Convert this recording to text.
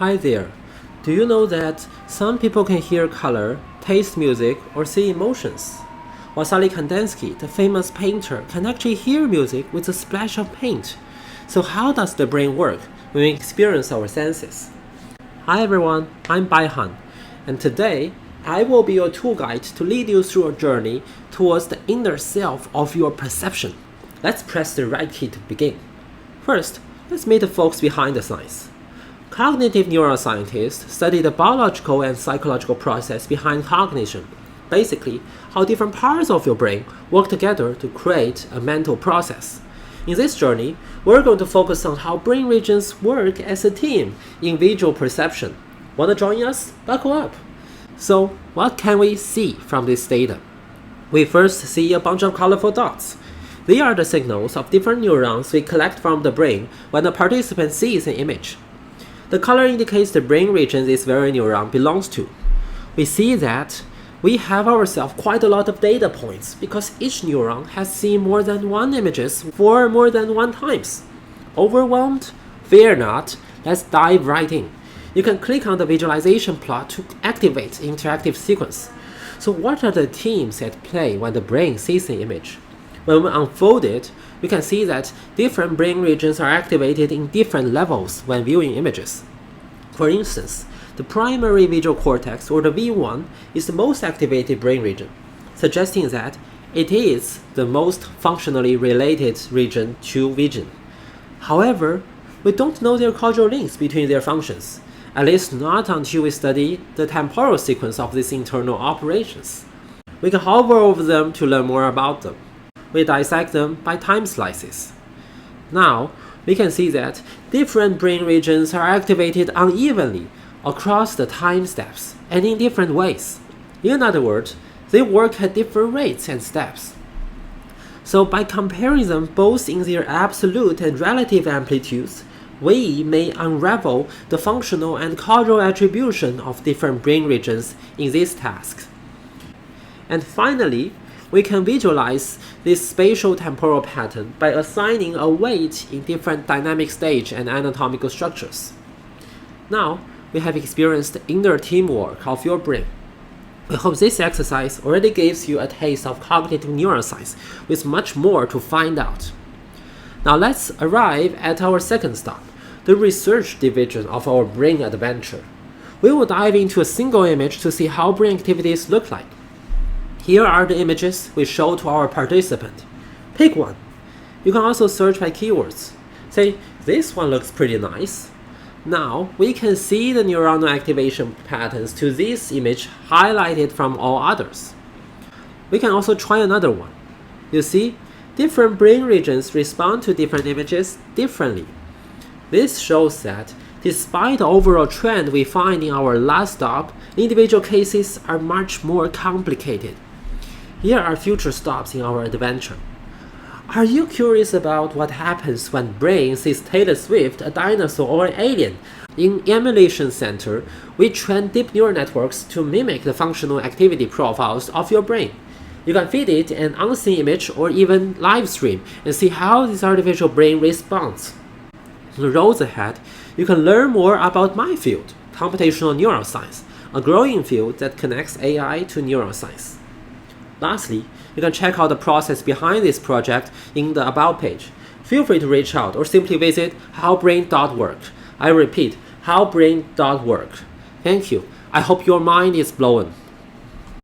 Hi there. Do you know that some people can hear color, taste music, or see emotions? Wassily Kandinsky, the famous painter, can actually hear music with a splash of paint. So how does the brain work when we experience our senses? Hi everyone, I'm Baihan, and today I will be your tour guide to lead you through a journey towards the inner self of your perception. Let's press the right key to begin. First, let's meet the folks behind the science. Cognitive neuroscientists study the biological and psychological process behind cognition, basically how different parts of your brain work together to create a mental process. In this journey, we're going to focus on how brain regions work as a team in visual perception. Want to join us? Buckle up! So, what can we see from this data? We first see a bunch of colorful dots. They are the signals of different neurons we collect from the brain when the participant sees an image. The color indicates the brain region this very neuron belongs to. We see that we have ourselves quite a lot of data points because each neuron has seen more than one images for more than one times. Overwhelmed? Fear not. Let's dive right in. You can click on the visualization plot to activate the interactive sequence. So what are the themes at play when the brain sees an image? When we unfold it, we can see that different brain regions are activated in different levels when viewing images. For instance, the primary visual cortex, or the V1, is the most activated brain region, suggesting that it is the most functionally related region to vision. However, we don't know their causal links between their functions, at least not until we study the temporal sequence of these internal operations. We can hover over them to learn more about them. We dissect them by time slices. Now, we can see that different brain regions are activated unevenly across the time steps and in different ways. In other words, they work at different rates and steps. So by comparing them both in their absolute and relative amplitudes, we may unravel the functional and causal attribution of different brain regions in this task. And finally, we can visualize this spatial temporal pattern by assigning a weight in different dynamic stage and anatomical structures. Now, we have experienced the inner teamwork of your brain. We hope this exercise already gives you a taste of cognitive neuroscience, with much more to find out. Now let's arrive at our second stop, the research division of our brain adventure. We will dive into a single image to see how brain activities look like. Here are the images we show to our participant. Pick one. You can also search by keywords. Say, this one looks pretty nice. Now, we can see the neuronal activation patterns to this image highlighted from all others. We can also try another one. You see, different brain regions respond to different images differently. This shows that despite the overall trend we find in our last stop, individual cases are much more complicated. Here are future stops in our adventure. Are you curious about what happens when brain sees Taylor Swift, a dinosaur, or an alien? In Emulation Center, we train deep neural networks to mimic the functional activity profiles of your brain. You can feed it an unseen image or even live stream and see how this artificial brain responds. In the roads ahead, you can learn more about my field, computational neuroscience, a growing field that connects AI to neuroscience. Lastly, you can check out the process behind this project in the About page. Feel free to reach out or simply visit howbrain.work. I repeat, howbrain.work. Thank you. I hope your mind is blown.